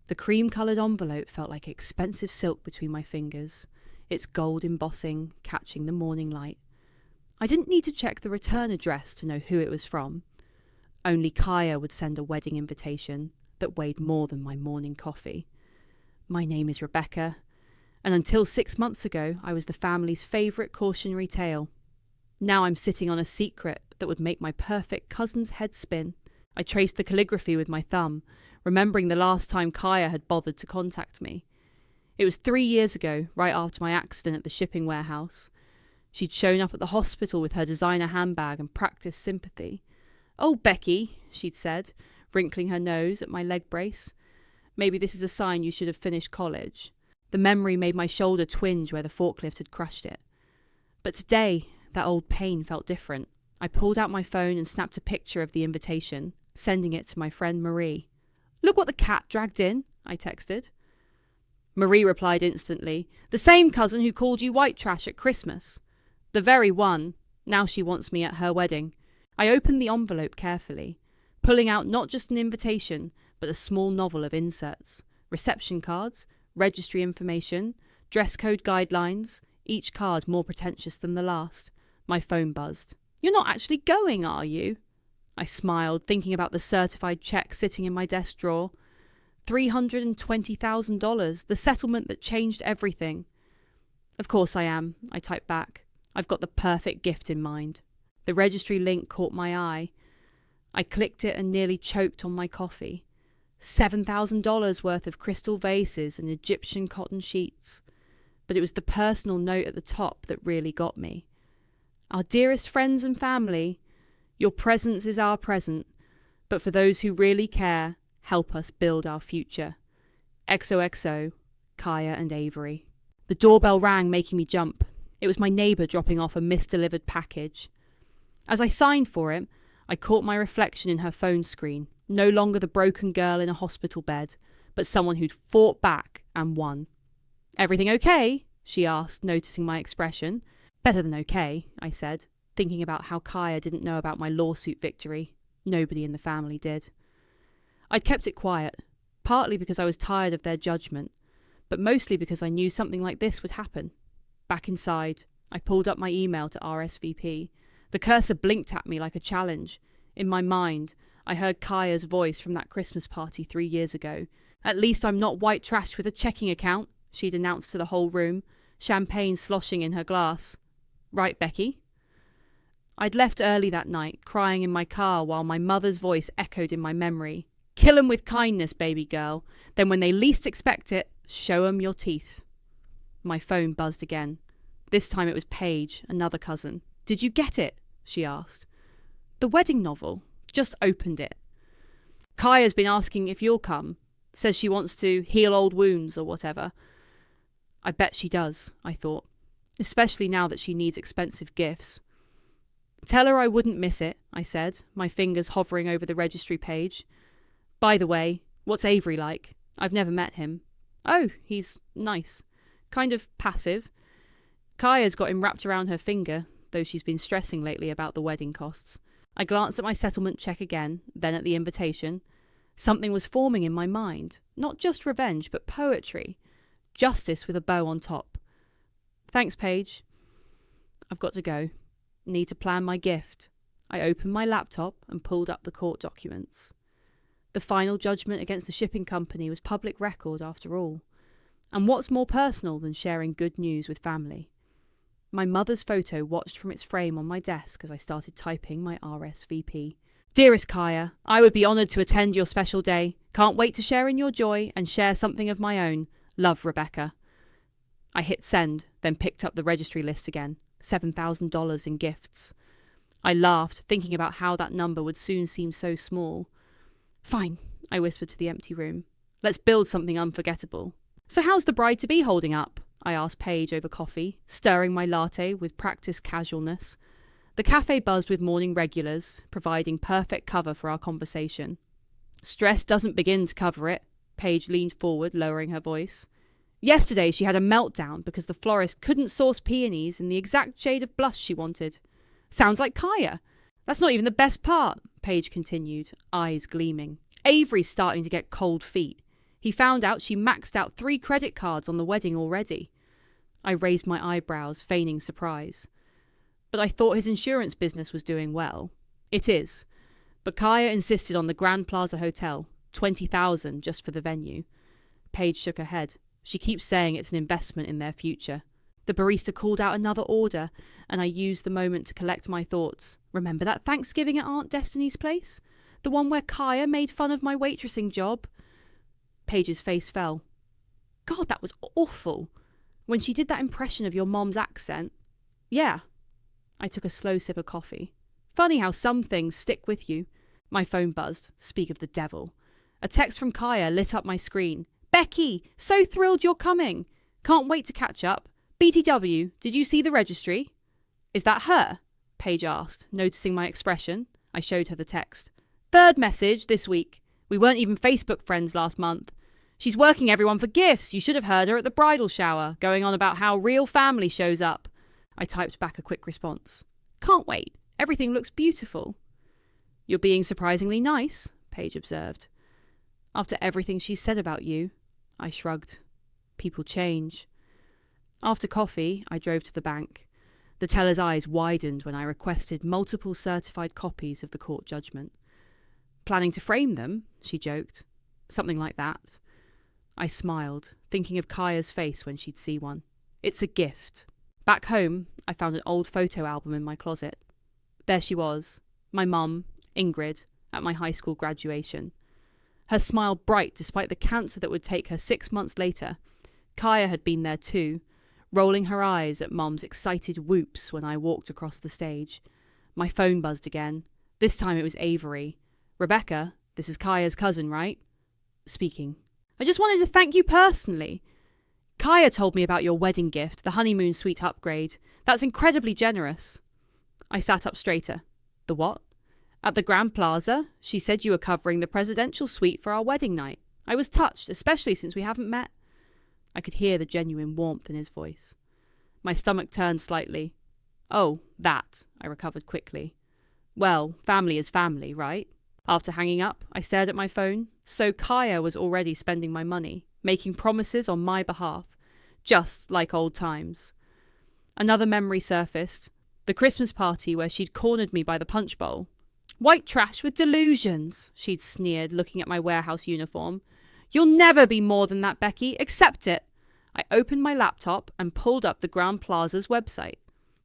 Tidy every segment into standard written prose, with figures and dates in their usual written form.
The cream-coloured envelope felt like expensive silk between my fingers, its gold embossing catching the morning light. I didn't need to check the return address to know who it was from. Only Kaya would send a wedding invitation that weighed more than my morning coffee. My name is Rebecca, and until 6 months ago I was the family's favourite cautionary tale. Now I'm sitting on a secret that would make my perfect cousin's head spin. I traced the calligraphy with my thumb, remembering the last time Kaya had bothered to contact me. It was 3 years ago, right after my accident at the shipping warehouse. She'd shown up at the hospital with her designer handbag and practiced sympathy. "Oh, Becky," she'd said, wrinkling her nose at my leg brace. "Maybe this is a sign you should have finished college." The memory made my shoulder twinge where the forklift had crushed it. But today, that old pain felt different. I pulled out my phone and snapped a picture of the invitation, sending it to my friend Marie. "Look what the cat dragged in," I texted. Marie replied instantly, "The same cousin who called you white trash at Christmas." The very one. Now she wants me at her wedding. I opened the envelope carefully, pulling out not just an invitation, but a small novel of inserts. Reception cards, registry information, dress code guidelines, each card more pretentious than the last. My phone buzzed. "You're not actually going, are you?" I smiled, thinking about the certified check sitting in my desk drawer. $320,000, the settlement that changed everything. "Of course I am," I typed back. "I've got the perfect gift in mind." The registry link caught my eye. I clicked it and nearly choked on my coffee. $7,000 worth of crystal vases and Egyptian cotton sheets. But it was the personal note at the top that really got me. "Our dearest friends and family, your presence is our present, but for those who really care, help us build our future. XOXO, Kaya and Avery." The doorbell rang, making me jump. It was my neighbour dropping off a misdelivered package. As I signed for it, I caught my reflection in her phone screen, no longer the broken girl in a hospital bed, but someone who'd fought back and won. "Everything okay?" she asked, noticing my expression. "Better than okay," I said, thinking about how Kaya didn't know about my lawsuit victory. Nobody in the family did. I'd kept it quiet, partly because I was tired of their judgment, but mostly because I knew something like this would happen. Back inside, I pulled up my email to RSVP. The cursor blinked at me like a challenge. In my mind, I heard Kaya's voice from that Christmas party 3 years ago. "At least I'm not white trash with a checking account," she'd announced to the whole room, champagne sloshing in her glass. "Right, Becky?" I'd left early that night, crying in my car while my mother's voice echoed in my memory. "Kill 'em with kindness, baby girl. Then when they least expect it, show 'em your teeth." My phone buzzed again. This time it was Paige, another cousin. "Did you get it?" she asked. "The wedding novel. Just opened it. Kaya's been asking if you'll come. Says she wants to heal old wounds or whatever." I bet she does, I thought, especially now that she needs expensive gifts. "Tell her I wouldn't miss it," I said, my fingers hovering over the registry page. "By the way, what's Avery like? I've never met him." "Oh, he's nice. Kind of passive. Kaya's got him wrapped around her finger, though she's been stressing lately about the wedding costs." I glanced at my settlement check again, then at the invitation. Something was forming in my mind. Not just revenge, but poetry. Justice with a bow on top. "Thanks, Paige. I've got to go. Need to plan my gift." I opened my laptop and pulled up the court documents. The final judgment against the shipping company was public record after all. And what's more personal than sharing good news with family? My mother's photo watched from its frame on my desk as I started typing my RSVP. "Dearest Kaya, I would be honoured to attend your special day. Can't wait to share in your joy and share something of my own. Love, Rebecca." I hit send, then picked up the registry list again. $7,000 in gifts. I laughed, thinking about how that number would soon seem so small. "Fine," I whispered to the empty room. "Let's build something unforgettable." "So how's the bride-to-be holding up?" I asked Paige over coffee, stirring my latte with practiced casualness. The cafe buzzed with morning regulars, providing perfect cover for our conversation. "Stress doesn't begin to cover it." Paige leaned forward, lowering her voice. "Yesterday she had a meltdown because the florist couldn't source peonies in the exact shade of blush she wanted. Sounds like Kaya." "That's not even the best part," Paige continued, eyes gleaming. "Avery's starting to get cold feet. He found out she maxed out 3 credit cards on the wedding already. I raised my eyebrows, feigning surprise. But I thought his insurance business was doing well. It is. But Kaya insisted on the Grand Plaza Hotel, $20,000 just for the venue. Paige shook her head. She keeps saying it's an investment in their future. The barista called out another order, and I used the moment to collect my thoughts. Remember that Thanksgiving at Aunt Destiny's place? The one where Kaya made fun of my waitressing job? Paige's face fell. God, that was awful. When she did that impression of your mom's accent. Yeah. I took a slow sip of coffee. Funny how some things stick with you. My phone buzzed. Speak of the devil. A text from Kaya lit up my screen. Becky, so thrilled you're coming. Can't wait to catch up. BTW, did you see the registry? Is that her? Paige asked, noticing my expression. I showed her the text. 3rd message this week. We weren't even Facebook friends last month. She's working everyone for gifts. You should have heard her at the bridal shower, going on about how real family shows up. I typed back a quick response. Can't wait. Everything looks beautiful. You're being surprisingly nice, Paige observed. After everything she's said about you, I shrugged. People change. After coffee, I drove to the bank. The teller's eyes widened when I requested multiple certified copies of the court judgment. Planning to frame them, she joked. Something like that. I smiled, thinking of Kaya's face when she'd see one. It's a gift. Back home, I found an old photo album in my closet. There she was, my mum, Ingrid, at my high school graduation. Her smile bright despite the cancer that would take her 6 months later. Kaya had been there too, rolling her eyes at Mum's excited whoops when I walked across the stage. My phone buzzed again. This time it was Avery. Rebecca, this is Kaya's cousin, right? Speaking. I just wanted to thank you personally. Kaya told me about your wedding gift, the honeymoon suite upgrade. That's incredibly generous. I sat up straighter. The what? At the Grand Plaza, she said you were covering the presidential suite for our wedding night. I was touched, especially since we haven't met. I could hear the genuine warmth in his voice. My stomach turned slightly. Oh, that, I recovered quickly. Well, family is family, right? After hanging up, I stared at my phone. So Kaya was already spending my money, making promises on my behalf, just like old times. Another memory surfaced. The Christmas party where she'd cornered me by the punch bowl. White trash with delusions, she'd sneered, looking at my warehouse uniform. You'll never be more than that, Becky. Accept it. I opened my laptop and pulled up the Grand Plaza's website.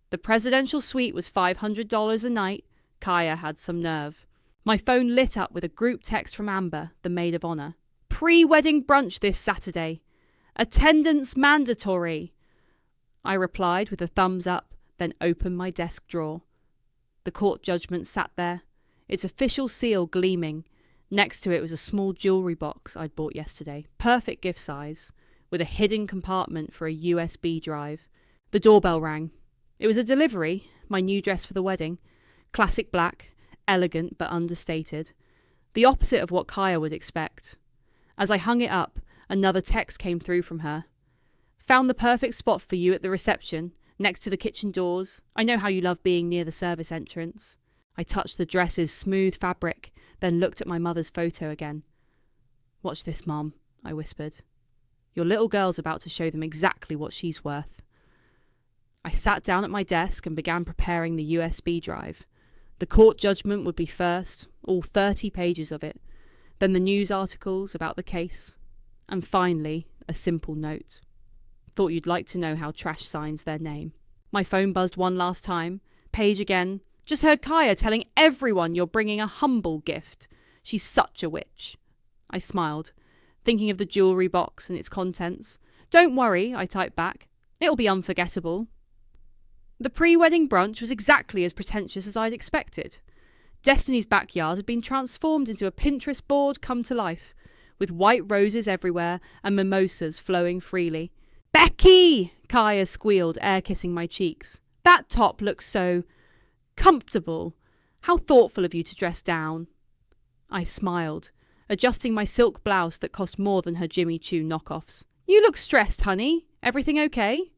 The presidential suite was $500 a night. Kaya had some nerve. My phone lit up with a group text from Amber, the maid of honour. Pre-wedding brunch this Saturday. Attendance mandatory. I replied with a thumbs up, then opened my desk drawer. The court judgment sat there, its official seal gleaming. Next to it was a small jewellery box I'd bought yesterday, perfect gift size, with a hidden compartment for a USB drive. The doorbell rang. It was a delivery, my new dress for the wedding. Classic black, elegant but understated. The opposite of what Kaya would expect. As I hung it up, another text came through from her. Found the perfect spot for you at the reception, next to the kitchen doors. I know how you love being near the service entrance. I touched the dress's smooth fabric, then looked at my mother's photo again. Watch this, Mum, I whispered. Your little girl's about to show them exactly what she's worth. I sat down at my desk and began preparing the USB drive. The court judgment would be first, all 30 pages of it, then the news articles about the case, and finally, a simple note. Thought you'd like to know how Trash signs their name. My phone buzzed one last time. Paige again. Just heard Kaya telling everyone you're bringing a humble gift. She's such a witch. I smiled, thinking of the jewellery box and its contents. Don't worry, I typed back. It'll be unforgettable. The pre-wedding brunch was exactly as pretentious as I'd expected. Destiny's backyard had been transformed into a Pinterest board come to life, with white roses everywhere and mimosas flowing freely. Becky! Kaya squealed, air-kissing my cheeks. That top looks so comfortable. How thoughtful of you to dress down. I smiled, adjusting my silk blouse that cost more than her Jimmy Choo knockoffs. You look stressed, honey. Everything okay?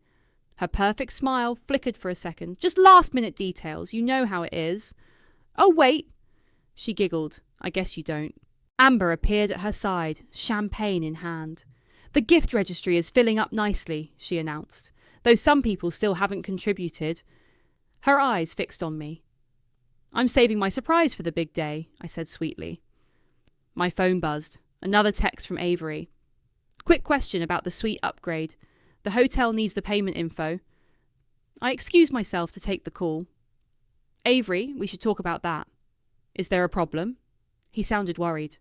Her perfect smile flickered for a second. Just last-minute details. You know how it is. Oh, wait. She giggled. I guess you don't. Amber appeared at her side, champagne in hand. "The gift registry is filling up nicely," she announced, "though some people still haven't contributed." Her eyes fixed on me. "I'm saving my surprise for the big day," I said sweetly. My phone buzzed. Another text from Avery. "Quick question about the suite upgrade. The hotel needs the payment info." I excused myself to take the call. "Avery, we should talk about that." "Is there a problem?" He sounded worried.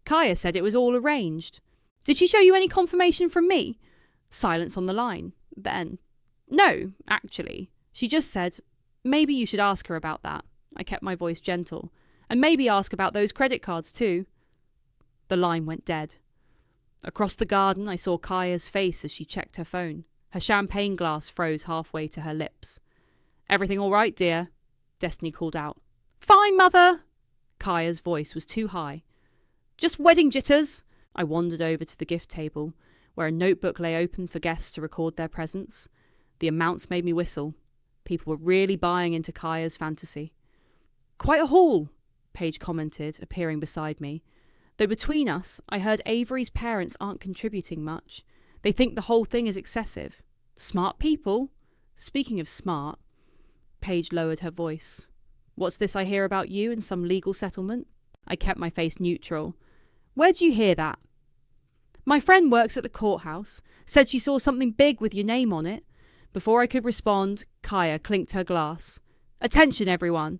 "Kaya said it was all arranged." "Did she show you any confirmation from me?" Silence on the line. Then, "No, actually. She just said, maybe you should ask her about that." I kept my voice gentle. "And maybe ask about those credit cards too." The line went dead. Across the garden I saw Kaya's face as she checked her phone. Her champagne glass froze halfway to her lips. "Everything all right, dear?" Destiny called out. "Fine, Mother!" Kaya's voice was too high. "Just wedding jitters." I wandered over to the gift table, where a notebook lay open for guests to record their presents. The amounts made me whistle. People were really buying into Kaya's fantasy. "Quite a haul," Paige commented, appearing beside me. Though between us, I heard Avery's parents aren't contributing much. They think the whole thing is excessive. Smart people. Speaking of smart, Paige lowered her voice. "What's this I hear about you and some legal settlement?" I kept my face neutral. "Where'd you hear that?" "My friend works at the courthouse. Said she saw something big with your name on it." Before I could respond, Kaya clinked her glass. "Attention, everyone.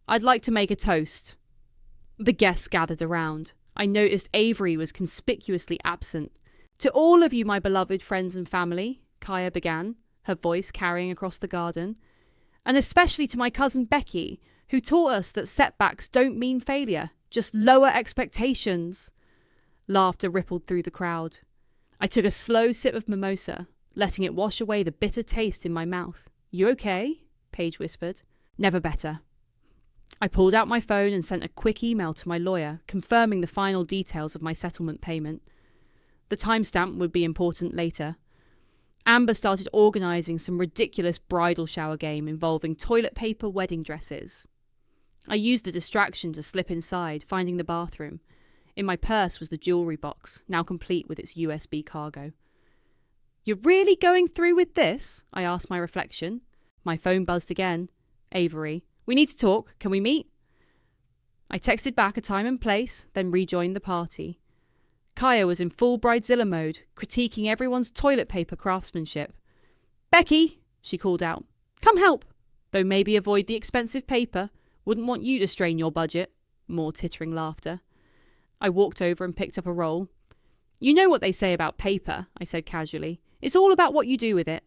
I'd like to make a toast." The guests gathered around. I noticed Avery was conspicuously absent. "To all of you, my beloved friends and family," Kaya began, her voice carrying across the garden. "And especially to my cousin Becky, who taught us that setbacks don't mean failure, just lower expectations." Laughter rippled through the crowd. I took a slow sip of mimosa, letting it wash away the bitter taste in my mouth. "You okay?" Paige whispered. "Never better." I pulled out my phone and sent a quick email to my lawyer, confirming the final details of my settlement payment. The timestamp would be important later. Amber started organising some ridiculous bridal shower game involving toilet paper wedding dresses. I used the distraction to slip inside, finding the bathroom. In my purse was the jewellery box, now complete with its USB cargo. "You're really going through with this?" I asked my reflection. My phone buzzed again. "Avery, we need to talk. Can we meet?" I texted back a time and place, then rejoined the party. Kaya was in full bridezilla mode, critiquing everyone's toilet paper craftsmanship. "Becky," she called out, "come help. Though maybe avoid the expensive paper. Wouldn't want you to strain your budget." More tittering laughter. I walked over and picked up a roll. "You know what they say about paper," I said casually. "It's all about what you do with it."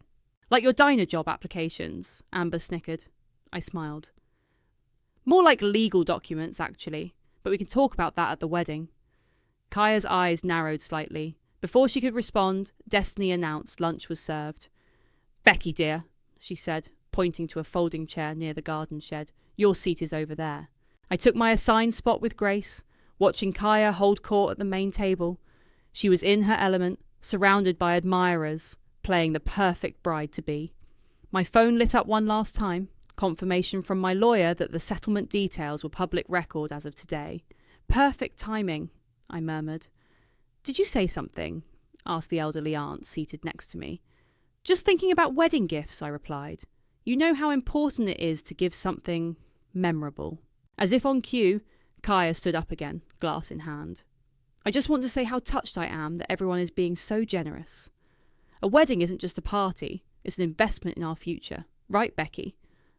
"Like your diner job applications," Amber snickered. I smiled. "More like legal documents, actually, but we can talk about that at the wedding." Kaya's eyes narrowed slightly. Before she could respond, Destiny announced lunch was served. "Becky, dear," she said, pointing to a folding chair near the garden shed, "your seat is over there." I took my assigned spot with grace, watching Kaya hold court at the main table. She was in her element, surrounded by admirers, playing the perfect bride-to-be. My phone lit up one last time, confirmation from my lawyer that the settlement details were public record as of today. "Perfect timing," I murmured. "Did you say something?" asked the elderly aunt seated next to me. "Just thinking about wedding gifts," I replied. "You know how important it is to give something memorable." As if on cue, Kaya stood up again, glass in hand. "I just want to say how touched I am that everyone is being so generous. A wedding isn't just a party, it's an investment in our future. Right, Becky?"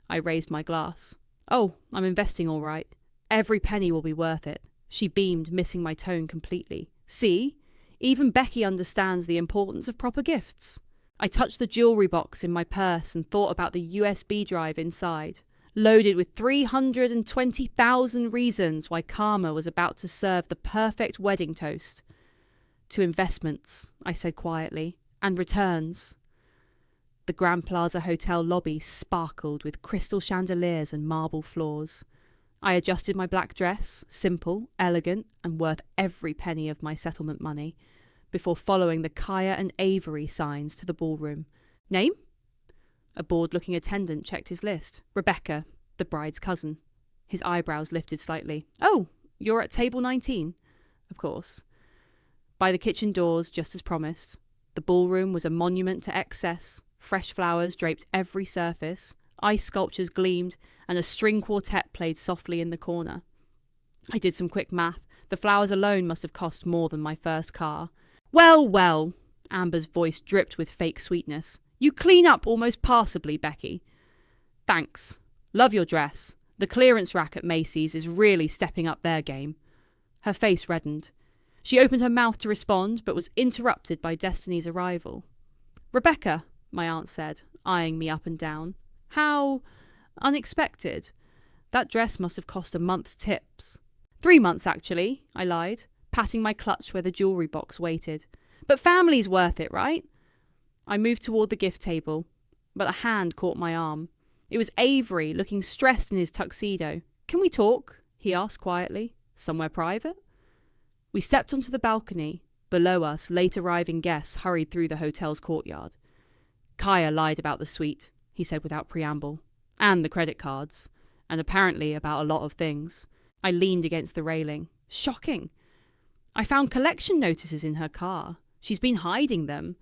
I raised my glass. "Oh, I'm investing all right. Every penny will be worth it." She beamed, missing my tone completely. "See? Even Becky understands the importance of proper gifts." I touched the jewellery box in my purse and thought about the USB drive inside, loaded with 320,000 reasons why Karma was about to serve the perfect wedding toast. "To investments," I said quietly, "and returns." The Grand Plaza Hotel lobby sparkled with crystal chandeliers and marble floors. I adjusted my black dress, simple, elegant, and worth every penny of my settlement money, before following the Kaya and Avery signs to the ballroom. "Name?" A bored-looking attendant checked his list. "Rebecca, the bride's cousin." His eyebrows lifted slightly. "Oh, you're at table 19. of course. By the kitchen doors, just as promised. The ballroom was a monument to excess. Fresh flowers draped every surface. Ice sculptures gleamed, and a string quartet played softly in the corner. I did some quick math. The flowers alone must have cost more than my first car. Well, well, Amber's voice dripped with fake sweetness. You clean up almost passably, Becky. Thanks. Love your dress. The clearance rack at Macy's is really stepping up their game. Her face reddened. She opened her mouth to respond, but was interrupted by Destiny's arrival. Rebecca, my aunt said, eyeing me up and down. How unexpected. That dress must have cost a month's tips. 3 months, actually, I lied, patting my clutch where the jewellery box waited. But family's worth it, right? I moved toward the gift table, but a hand caught my arm. It was Avery, looking stressed in his tuxedo. Can we talk? He asked quietly. Somewhere private? We stepped onto the balcony. Below us, late arriving guests hurried through the hotel's courtyard. Kaya lied about the suite, he said without preamble, and the credit cards, and apparently about a lot of things. I leaned against the railing. Shocking. I found collection notices in her car. She's been hiding them.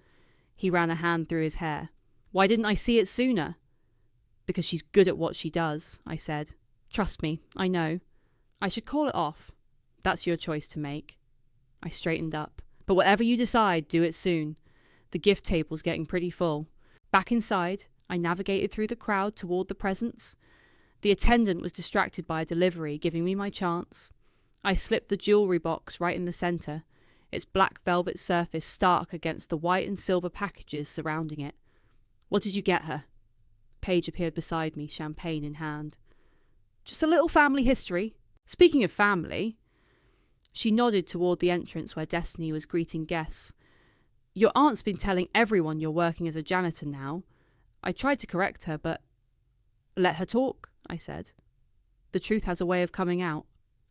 He ran a hand through his hair. Why didn't I see it sooner? Because she's good at what she does, I said. Trust me, I know. I should call it off. That's your choice to make. I straightened up. But whatever you decide, do it soon. The gift table's getting pretty full. Back inside, I navigated through the crowd toward the presents. The attendant was distracted by a delivery, giving me my chance. I slipped the jewellery box right in the centre, its black velvet surface stark against the white and silver packages surrounding it. What did you get her? Paige appeared beside me, champagne in hand. Just a little family history. Speaking of family... She nodded toward the entrance where Destiny was greeting guests. Your aunt's been telling everyone you're working as a janitor now. I tried to correct her, but... Let her talk, I said. The truth has a way of coming out.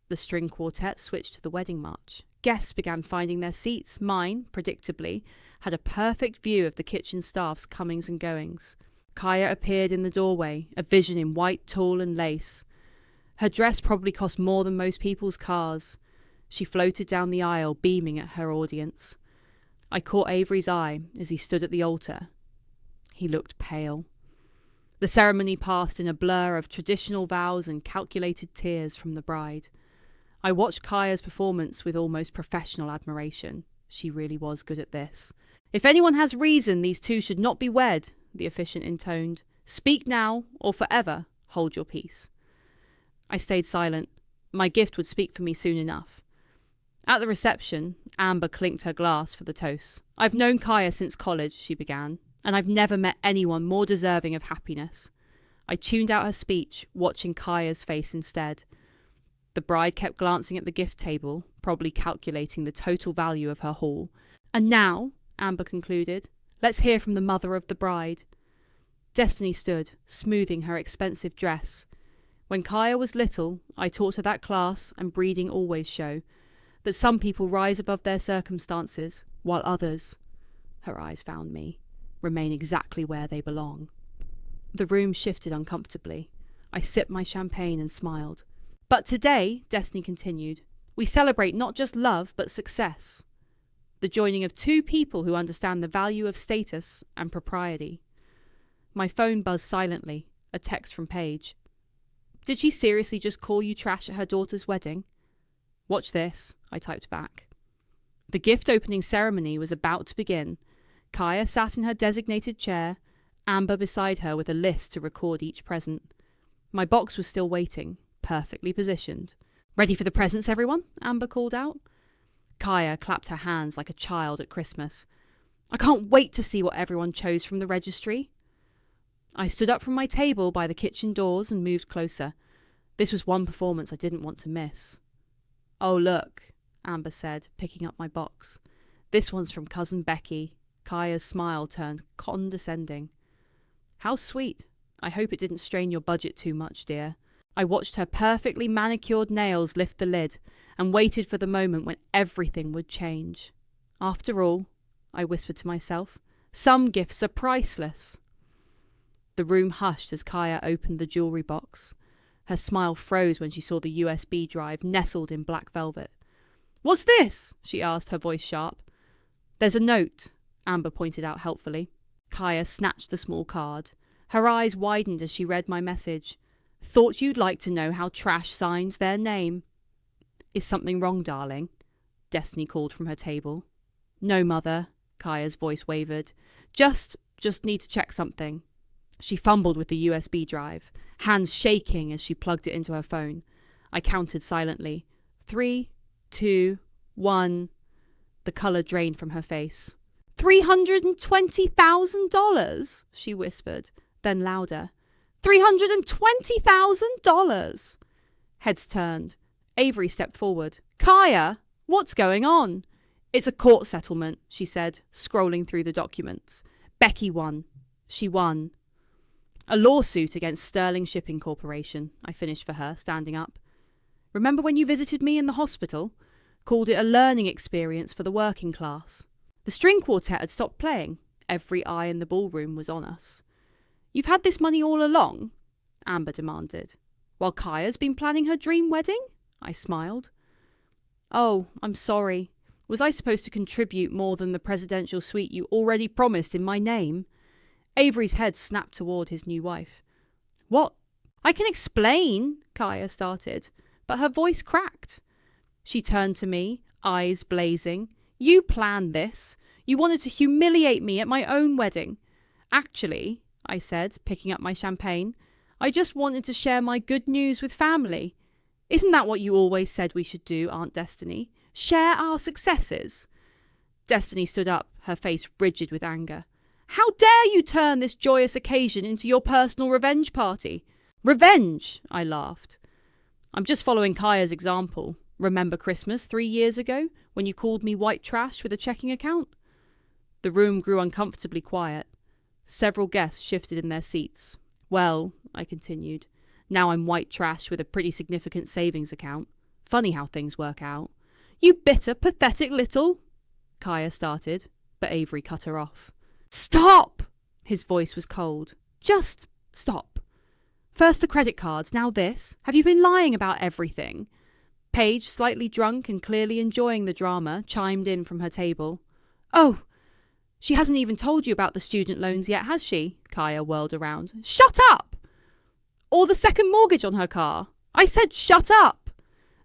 The string quartet switched to the wedding march. Guests began finding their seats. Mine, predictably, had a perfect view of the kitchen staff's comings and goings. Kaya appeared in the doorway, a vision in white tulle and lace. Her dress probably cost more than most people's cars. She floated down the aisle, beaming at her audience. I caught Avery's eye as he stood at the altar. He looked pale. The ceremony passed in a blur of traditional vows and calculated tears from the bride. I watched Kaya's performance with almost professional admiration. She really was good at this. If anyone has reason these two should not be wed, the officiant intoned, speak now or forever hold your peace. I stayed silent. My gift would speak for me soon enough. At the reception, Amber clinked her glass for the toast. I've known Kaya since college, she began, and I've never met anyone more deserving of happiness. I tuned out her speech, watching Kaya's face instead. The bride kept glancing at the gift table, probably calculating the total value of her haul. And now, Amber concluded, let's hear from the mother of the bride. Destiny stood, smoothing her expensive dress. When Kaya was little, I taught her that class and breeding always show that some people rise above their circumstances, while others, her eyes found me, remain exactly where they belong. The room shifted uncomfortably. I sipped my champagne and smiled. But today, Destiny continued, we celebrate not just love, but success. The joining of two people who understand the value of status and propriety. My phone buzzed silently, a text from Paige. Did she seriously just call you trash at her daughter's wedding? Watch this, I typed back. The gift opening ceremony was about to begin. Kaya sat in her designated chair, Amber beside her with a list to record each present. My box was still waiting, perfectly positioned. Ready for the presents, everyone? Amber called out. Kaya clapped her hands like a child at Christmas. I can't wait to see what everyone chose from the registry. I stood up from my table by the kitchen doors and moved closer. This was one performance I didn't want to miss. Oh, look, Amber said, picking up my box. This one's from Cousin Becky. Kaya's smile turned condescending. How sweet. I hope it didn't strain your budget too much, dear. I watched her perfectly manicured nails lift the lid and waited for the moment when everything would change. After all, I whispered to myself, some gifts are priceless. The room hushed as Kaya opened the jewellery box. Her smile froze when she saw the USB drive nestled in black velvet. "What's this?" she asked, her voice sharp. "There's a note," Amber pointed out helpfully. Kaya snatched the small card. Her eyes widened as she read my message. "Thought you'd like to know how trash signs their name." "Is something wrong, darling?" Destiny called from her table. "No, Mother," Kaya's voice wavered. Just need to check something." She fumbled with the USB drive, hands shaking as she plugged it into her phone. I counted silently. 3, 2, 1. The colour drained from her face. $320,000, she whispered, then louder. $320,000. Heads turned. Avery stepped forward. "Kaya, what's going on?" "It's a court settlement," she said, scrolling through the documents. "Becky won. She won." "A lawsuit against Sterling Shipping Corporation," I finished for her, standing up. "Remember when you visited me in the hospital? Called it a learning experience for the working class." The string quartet had stopped playing. Every eye in the ballroom was on us. "You've had this money all along?" Amber demanded. "While Kaya's been planning her dream wedding?" I smiled. "Oh, I'm sorry. Was I supposed to contribute more than the presidential suite you already promised in my name?" Avery's head snapped toward his new wife. "What?" "I can explain," Kaya started, but her voice cracked. She turned to me, eyes blazing. "You planned this. You wanted to humiliate me at my own wedding." "Actually," I said, picking up my champagne, "I just wanted to share my good news with family. Isn't that what you always said we should do, Aunt Destiny? Share our successes?" Destiny stood up, her face rigid with anger. "How dare you turn this joyous occasion into your personal revenge party?" "Revenge?" I laughed. "I'm just following Kaya's example. Remember Christmas 3 years ago, when you called me white trash with a checking account?" The room grew uncomfortably quiet. Several guests shifted in their seats. "Well," I continued, "now I'm white trash with a pretty significant savings account. Funny how things work out." "You bitter, pathetic little—" Kaya started, but Avery cut her off. "Stop!" His voice was cold. "Just stop. First the credit cards, now this. Have you been lying about everything?" Paige, slightly drunk and clearly enjoying the drama, chimed in from her table. "Oh, she hasn't even told you about the student loans yet, has she?" Kaya whirled around. "Shut up!" "Or the second mortgage on her car. I said shut up!"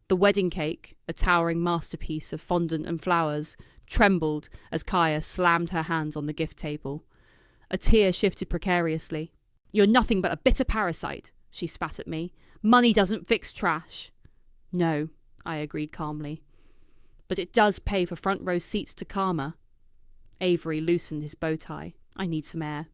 The wedding cake, a towering masterpiece of fondant and flowers, trembled as Kaya slammed her hands on the gift table. A tear shifted precariously. "You're nothing but a bitter parasite," she spat at me. "Money doesn't fix trash." "No," I agreed calmly. "But it does pay for front row seats to karma." Avery loosened his bow tie. "I need some air."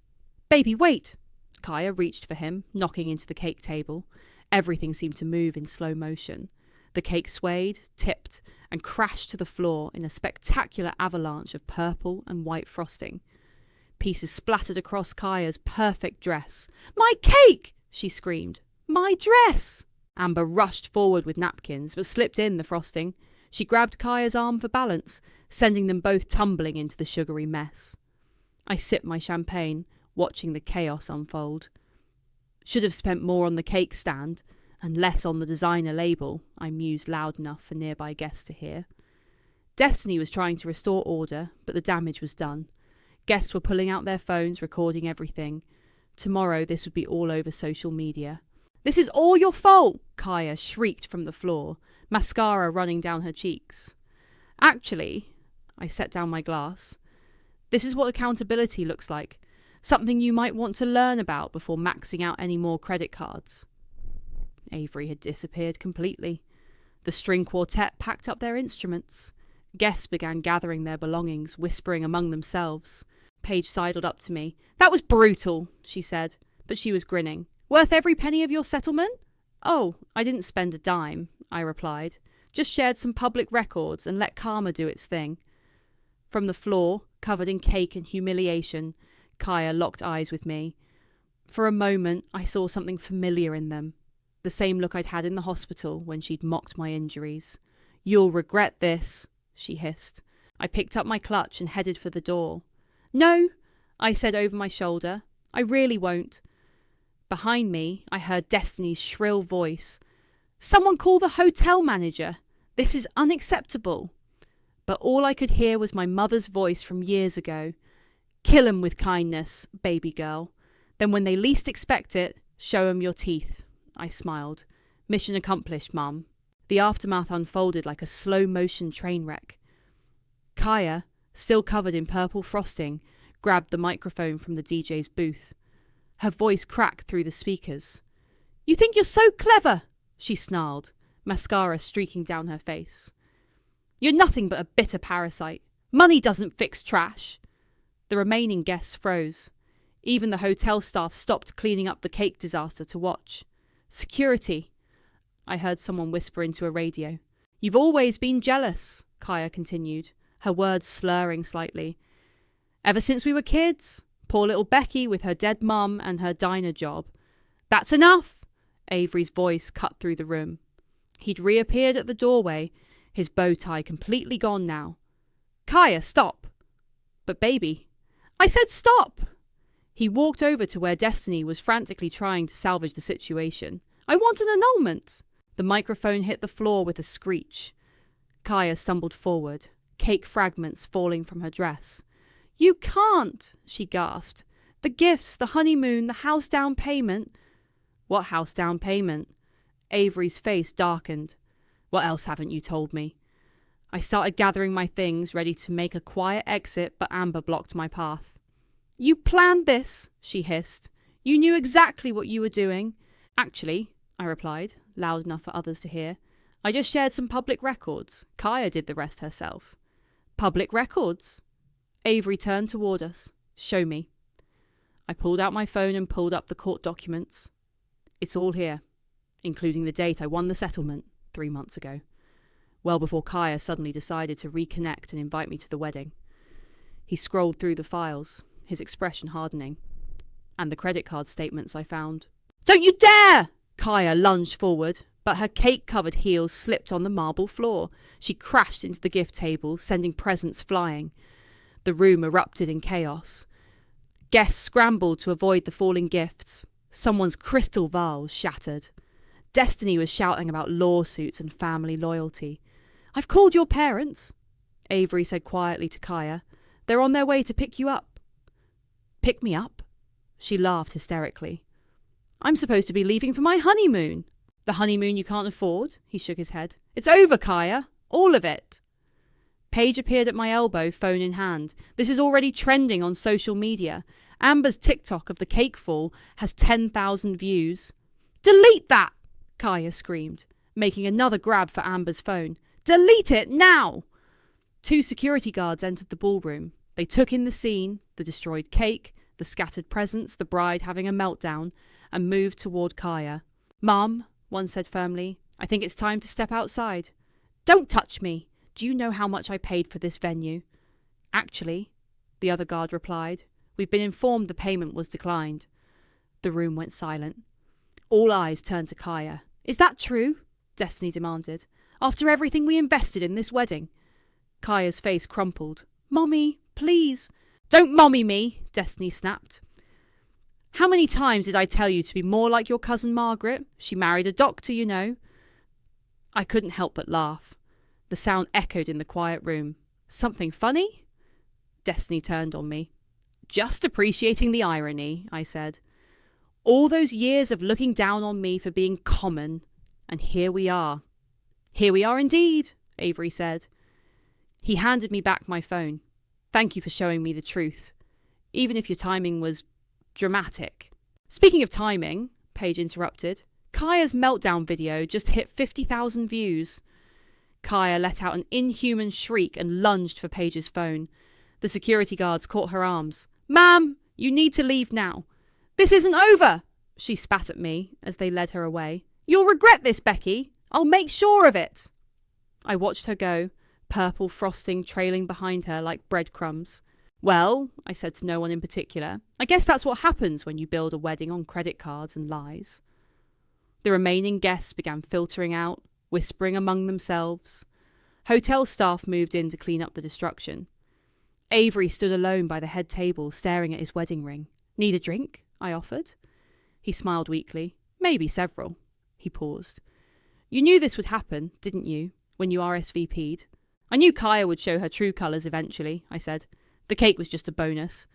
"Baby, wait!" Kaya reached for him, knocking into the cake table. Everything seemed to move in slow motion. The cake swayed, tipped, and crashed to the floor in a spectacular avalanche of purple and white frosting. Pieces splattered across Kaya's perfect dress. "My cake!" she screamed. "My dress!" Amber rushed forward with napkins, but slipped in the frosting. She grabbed Kaya's arm for balance, sending them both tumbling into the sugary mess. I sipped my champagne, watching the chaos unfold. "Should have spent more on the cake stand, and less on the designer label," I mused loud enough for nearby guests to hear. Destiny was trying to restore order, but the damage was done. Guests were pulling out their phones, recording everything. Tomorrow this would be all over social media. "This is all your fault!" Kaya shrieked from the floor, mascara running down her cheeks. "Actually," I set down my glass, "this is what accountability looks like. Something you might want to learn about before maxing out any more credit cards." Avery had disappeared completely. The string quartet packed up their instruments. Guests began gathering their belongings, whispering among themselves. Paige sidled up to me. "That was brutal," she said, but she was grinning. "Worth every penny of your settlement?" "Oh, I didn't spend a dime," I replied. "Just shared some public records and let karma do its thing." From the floor, covered in cake and humiliation, Kaya locked eyes with me. For a moment, I saw something familiar in them. The same look I'd had in the hospital when she'd mocked my injuries. "You'll regret this," she hissed. I picked up my clutch and headed for the door. "No," I said over my shoulder. "I really won't." Behind me, I heard Destiny's shrill voice. "Someone call the hotel manager. This is unacceptable." but all I could hear was my mother's voice from years ago. Kill 'em with kindness, baby girl. Then when they least expect it, show 'em your teeth. I smiled. Mission accomplished, Mum. The aftermath unfolded like a slow-motion train wreck. Kaya, still covered in purple frosting, grabbed the microphone from the DJ's booth. Her voice cracked through the speakers. "You think you're so clever," she snarled, mascara streaking down her face. "You're nothing but a bitter parasite. Money doesn't fix trash." The remaining guests froze. Even the hotel staff stopped cleaning up the cake disaster to watch. "Security," I heard someone whisper into a radio. "You've always been jealous," Kaya continued, her words slurring slightly. "Ever since we were kids. Poor little Becky with her dead mum and her diner job." "That's enough!" Avery's voice cut through the room. He'd reappeared at the doorway, his bow tie completely gone now. "Kaya, stop!" "But baby..." "I said stop!" He walked over to where Destiny was frantically trying to salvage the situation. "I want an annulment!" The microphone hit the floor with a screech. Kaya stumbled forward, cake fragments falling from her dress. "You can't!" she gasped. "The gifts, the honeymoon, the house down payment..." "What house down payment?" Avery's face darkened. "What else haven't you told me?" I started gathering my things, ready to make a quiet exit, but Amber blocked my path. "You planned this," she hissed. "You knew exactly what you were doing." "Actually," I replied, loud enough for others to hear, "I just shared some public records. Kaya did the rest herself." "Public records?" Avery turned toward us. "Show me." I pulled out my phone and pulled up the court documents. "It's all here, including the date I won the settlement 3 months ago. Well before Kaya suddenly decided to reconnect and invite me to the wedding." He scrolled through the files, his expression hardening. "And the credit card statements I found." "Don't you dare!" Kaya lunged forward, but her cake-covered heels slipped on the marble floor. She crashed into the gift table, sending presents flying. The room erupted in chaos. Guests scrambled to avoid the falling gifts. Someone's crystal vase shattered. Destiny was shouting about lawsuits and family loyalty. "I've called your parents," Avery said quietly to Kaya. "They're on their way to pick you up." "Pick me up?" She laughed hysterically. "I'm supposed to be leaving for my honeymoon." "The honeymoon you can't afford?" He shook his head. "It's over, Kaya. All of it." Paige appeared at my elbow, phone in hand. "This is already trending on social media. Amber's TikTok of the cake fall has 10,000 views." "Delete that!" Kaya screamed, making another grab for Amber's phone. "Delete it now!" 2 security guards entered the ballroom. They took in the scene, the destroyed cake, the scattered presents, the bride having a meltdown, and moved toward Kaya. "Mum," one said firmly, "I think it's time to step outside." "Don't touch me! Do you know how much I paid for this venue?" "Actually," the other guard replied, "we've been informed the payment was declined." The room went silent. All eyes turned to Kaya. "Is that true?" Destiny demanded. "After everything we invested in this wedding?" Kaya's face crumpled. "Mommy, please." "Don't mommy me," Destiny snapped. "How many times did I tell you to be more like your cousin Margaret? She married a doctor, you know." I couldn't help but laugh. The sound echoed in the quiet room. "Something funny?" Destiny turned on me. "Just appreciating the irony," I said. "All those years of looking down on me for being common, and here we are." "Here we are indeed," Avery said. He handed me back my phone. "Thank you for showing me the truth, even if your timing was dramatic." "Speaking of timing," Paige interrupted, "Kaya's meltdown video just hit 50,000 views." Kaya let out an inhuman shriek and lunged for Paige's phone. The security guards caught her arms. "Ma'am, you need to leave now." "This isn't over," she spat at me as they led her away. "You'll regret this, Becky. I'll make sure of it." I watched her go, purple frosting trailing behind her like breadcrumbs. "Well," I said to no one in particular, "I guess that's what happens when you build a wedding on credit cards and lies." The remaining guests began filtering out, whispering among themselves. Hotel staff moved in to clean up the destruction. Avery stood alone by the head table, staring at his wedding ring. "Need a drink?" I offered. He smiled weakly. "Maybe several." He paused. "You knew this would happen, didn't you, when you RSVP'd?" I knew Kaya would show her true colours eventually, I said. The cake was just a bonus.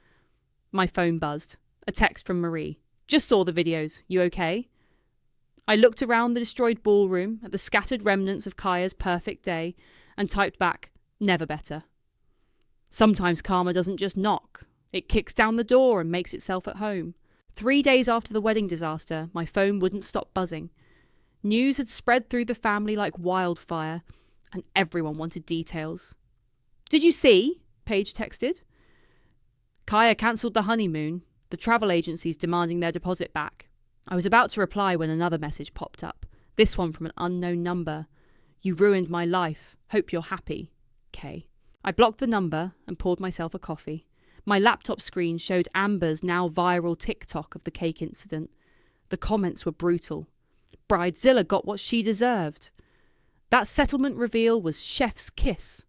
My phone buzzed. A text from Marie. Just saw the videos. You okay? I looked around the destroyed ballroom at the scattered remnants of Kaya's perfect day and typed back, never better. Sometimes karma doesn't just knock. It kicks down the door and makes itself at home. 3 days after the wedding disaster, my phone wouldn't stop buzzing. News had spread through the family like wildfire, and everyone wanted details. Did you see? Paige texted. Kaya cancelled the honeymoon. The travel agency's demanding their deposit back. I was about to reply when another message popped up. This one from an unknown number. You ruined my life. Hope you're happy. K. I blocked the number and poured myself a coffee. My laptop screen showed Amber's now viral TikTok of the cake incident. The comments were brutal. Bridezilla got what she deserved. That settlement reveal was chef's kiss.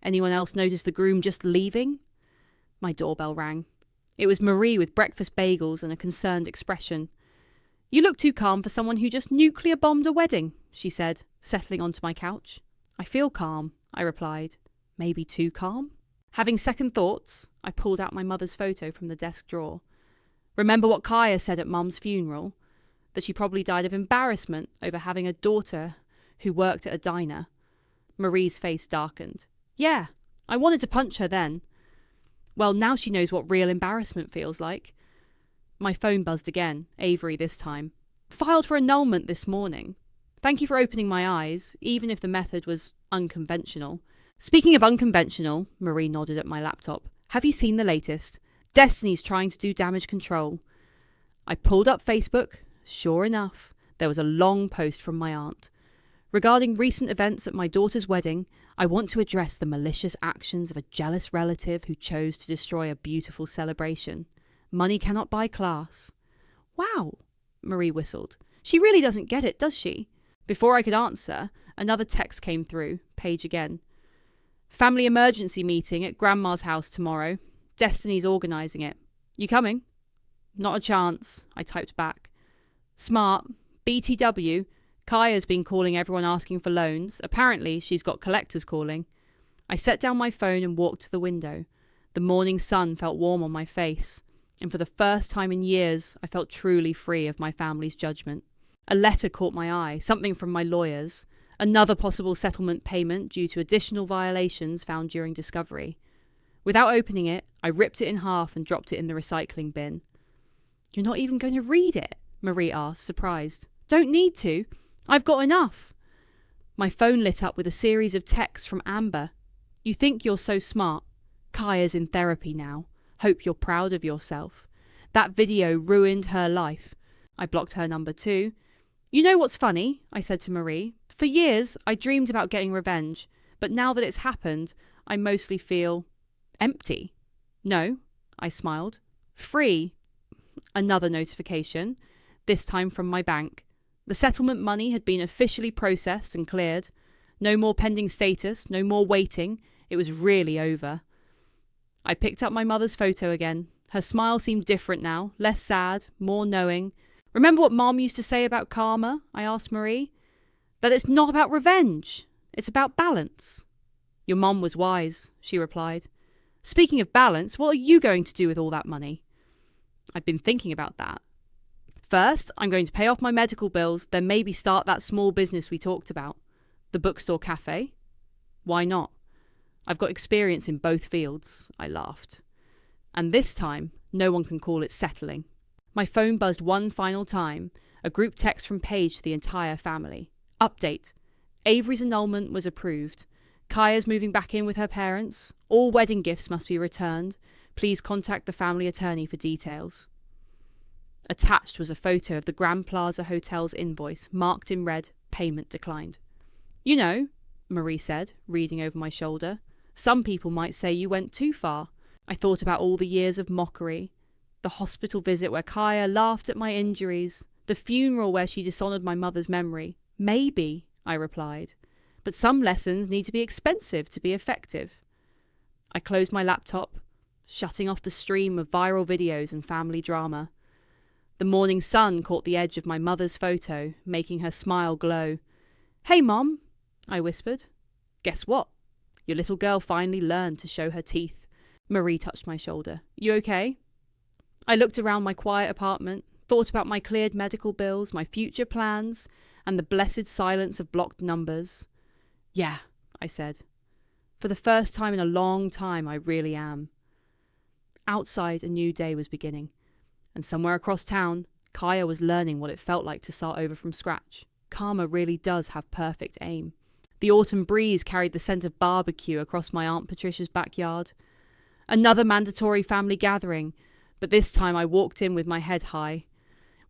Anyone else notice the groom just leaving? My doorbell rang. It was Marie with breakfast bagels and a concerned expression. You look too calm for someone who just nuclear bombed a wedding, she said, settling onto my couch. I feel calm, I replied. Maybe too calm? Having second thoughts, I pulled out my mother's photo from the desk drawer. Remember what Kaya said at Mum's funeral? That she probably died of embarrassment over having a daughter who worked at a diner. Marie's face darkened. Yeah, I wanted to punch her then. Well, now she knows what real embarrassment feels like. My phone buzzed again, Avery this time. Filed for annulment this morning. Thank you for opening my eyes, even if the method was unconventional. Speaking of unconventional, Marie nodded at my laptop. Have you seen the latest? Destiny's trying to do damage control. I pulled up Facebook. Sure enough, there was a long post from my aunt. Regarding recent events at my daughter's wedding, I want to address the malicious actions of a jealous relative who chose to destroy a beautiful celebration. Money cannot buy class. Wow, Marie whistled. She really doesn't get it, does she? Before I could answer, another text came through, Paige again. Family emergency meeting at Grandma's house tomorrow. Destiny's organising it. You coming? Not a chance, I typed back. Smart. BTW. Kaya's been calling everyone asking for loans. Apparently, she's got collectors calling. I set down my phone and walked to the window. The morning sun felt warm on my face, and for the first time in years, I felt truly free of my family's judgment. A letter caught my eye, something from my lawyers. Another possible settlement payment due to additional violations found during discovery. Without opening it, I ripped it in half and dropped it in the recycling bin. You're not even going to read it? Marie asked, surprised. Don't need to. I've got enough. My phone lit up with a series of texts from Amber. You think you're so smart. Kaya's in therapy now. Hope you're proud of yourself. That video ruined her life. I blocked her number too. You know what's funny? I said to Marie. For years, I dreamed about getting revenge, but now that it's happened, I mostly feel empty. No, I smiled. Free. Another notification, this time from my bank. The settlement money had been officially processed and cleared. No more pending status, no more waiting. It was really over. I picked up my mother's photo again. Her smile seemed different now, less sad, more knowing. Remember what Mom used to say about karma? I asked Marie. That it's not about revenge. It's about balance. Your mom was wise, she replied. Speaking of balance, what are you going to do with all that money? I've been thinking about that. First, I'm going to pay off my medical bills, then maybe start that small business we talked about. The bookstore cafe. Why not? I've got experience in both fields, I laughed. And this time, no one can call it settling. My phone buzzed one final time, a group text from Paige to the entire family. Update. Avery's annulment was approved. Kaya's moving back in with her parents. All wedding gifts must be returned. Please contact the family attorney for details. Attached was a photo of the Grand Plaza Hotel's invoice, marked in red, payment declined. You know, Marie said, reading over my shoulder, some people might say you went too far. I thought about all the years of mockery. The hospital visit where Kaya laughed at my injuries. The funeral where she dishonoured my mother's memory. Maybe, I replied. But some lessons need to be expensive to be effective. I closed my laptop, shutting off the stream of viral videos and family drama. The morning sun caught the edge of my mother's photo, making her smile glow. Hey, Mom, I whispered. Guess what? Your little girl finally learned to show her teeth. Marie touched my shoulder. You okay? I looked around my quiet apartment, thought about my cleared medical bills, my future plans, and the blessed silence of blocked numbers. Yeah, I said. For the first time in a long time, I really am. Outside, a new day was beginning, and somewhere across town, Kaya was learning what it felt like to start over from scratch. Karma really does have perfect aim. The autumn breeze carried the scent of barbecue across my Aunt Patricia's backyard. Another mandatory family gathering, but this time I walked in with my head high,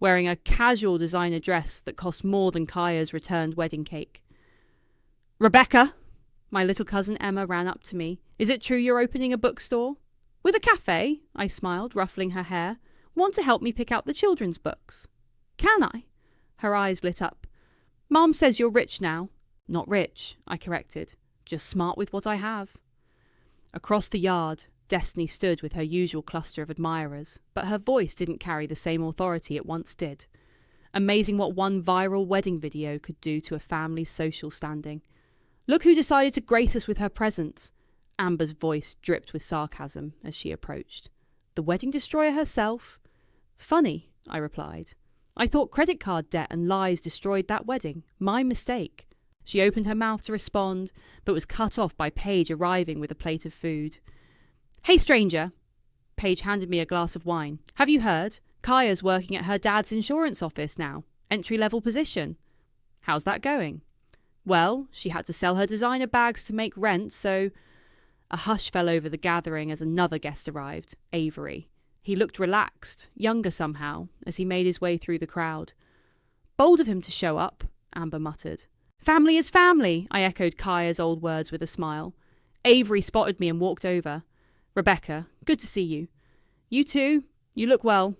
wearing a casual designer dress that cost more than Kaya's returned wedding cake. Rebecca! My little cousin Emma ran up to me. Is it true you're opening a bookstore? With a cafe? I smiled, ruffling her hair. Want to help me pick out the children's books? Can I? Her eyes lit up. Mom says you're rich now. Not rich, I corrected. Just smart with what I have. Across the yard, Destiny stood with her usual cluster of admirers, but her voice didn't carry the same authority it once did. Amazing what one viral wedding video could do to a family's social standing. Look who decided to grace us with her presence. Amber's voice dripped with sarcasm as she approached. The wedding destroyer herself? Funny, I replied. I thought credit card debt and lies destroyed that wedding. My mistake. She opened her mouth to respond, but was cut off by Paige arriving with a plate of food. Hey, stranger. Paige handed me a glass of wine. Have you heard? Kaya's working at her dad's insurance office now. Entry-level position. How's that going? Well, she had to sell her designer bags to make rent, so... A hush fell over the gathering as another guest arrived, Avery. He looked relaxed, younger somehow, as he made his way through the crowd. Bold of him to show up, Amber muttered. Family is family, I echoed Kaya's old words with a smile. Avery spotted me and walked over. Rebecca, good to see you. You too? You look well.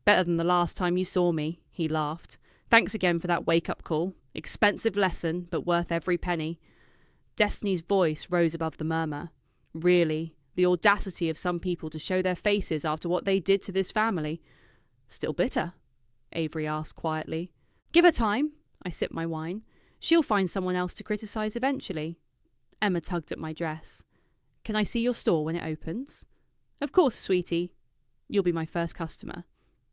Better than the last time you saw me, he laughed. Thanks again for that wake-up call. Expensive lesson, but worth every penny. Destiny's voice rose above the murmur. Really, the audacity of some people to show their faces after what they did to this family. Still bitter? Avery asked quietly. Give her time. I sipped my wine. She'll find someone else to criticise eventually. Emma tugged at my dress. Can I see your store when it opens? Of course, sweetie. You'll be my first customer.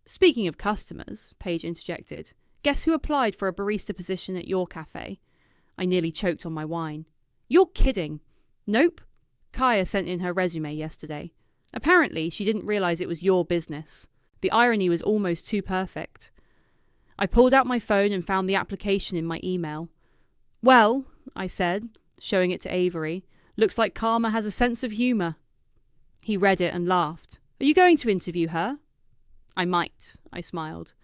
Speaking of customers, Paige interjected, guess who applied for a barista position at your cafe? I nearly choked on my wine. You're kidding. Nope. Kaya sent in her resume yesterday. Apparently, she didn't realise it was your business. The irony was almost too perfect. I pulled out my phone and found the application in my email. Well, I said, showing it to Avery, looks like Karma has a sense of humour. He read it and laughed. Are you going to interview her? I might, I smiled.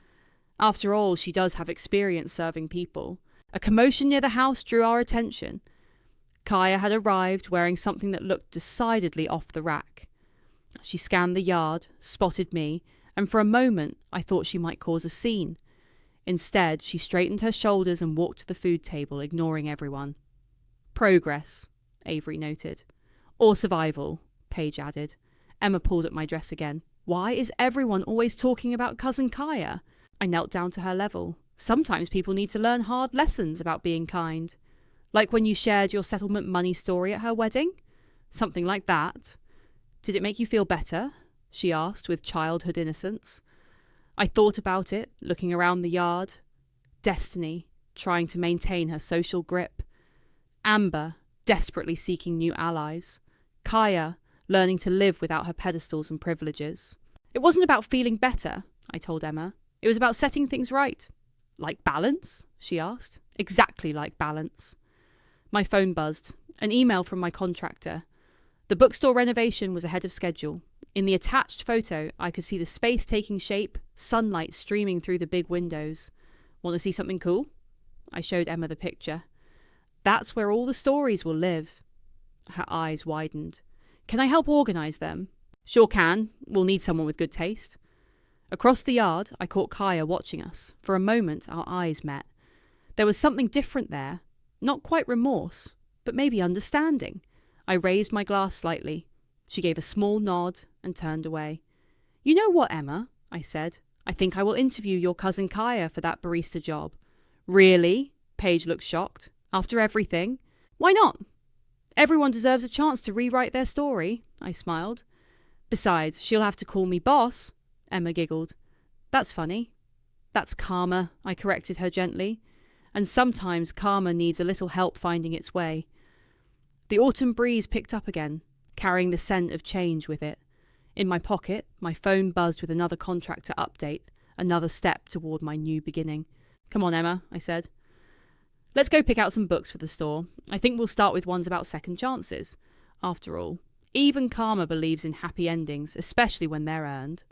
After all, she does have experience serving people. A commotion near the house drew our attention. Kaya had arrived wearing something that looked decidedly off the rack. She scanned the yard, spotted me, and for a moment I thought she might cause a scene. Instead, she straightened her shoulders and walked to the food table, ignoring everyone. Progress, Avery noted. Or survival, Paige added. Emma pulled at my dress again. Why is everyone always talking about Cousin Kaya? I knelt down to her level. Sometimes people need to learn hard lessons about being kind. Like when you shared your settlement money story at her wedding? Something like that. Did it make you feel better? She asked with childhood innocence. I thought about it, looking around the yard. Destiny, trying to maintain her social grip. Amber, desperately seeking new allies. Kaya, learning to live without her pedestals and privileges. It wasn't about feeling better, I told Emma. It was about setting things right. Like balance? She asked. Exactly like balance. My phone buzzed. An email from my contractor. The bookstore renovation was ahead of schedule. In the attached photo, I could see the space taking shape, sunlight streaming through the big windows. Want to see something cool? I showed Emma the picture. That's where all the stories will live. Her eyes widened. Can I help organise them? Sure can. We'll need someone with good taste. Across the yard, I caught Kaya watching us. For a moment, our eyes met. There was something different there. Not quite remorse, but maybe understanding. I raised my glass slightly. She gave a small nod and turned away. You know what, Emma? I said. I think I will interview your cousin Kaya for that barista job. Really? Paige looked shocked. After everything? Why not? Everyone deserves a chance to rewrite their story, I smiled. Besides, she'll have to call me boss, Emma giggled. That's funny. That's karma, I corrected her gently. And sometimes karma needs a little help finding its way. The autumn breeze picked up again, carrying the scent of change with it. In my pocket, my phone buzzed with another contractor update, another step toward my new beginning. Come on, Emma, I said. Let's go pick out some books for the store. I think we'll start with ones about second chances. After all, even karma believes in happy endings, especially when they're earned.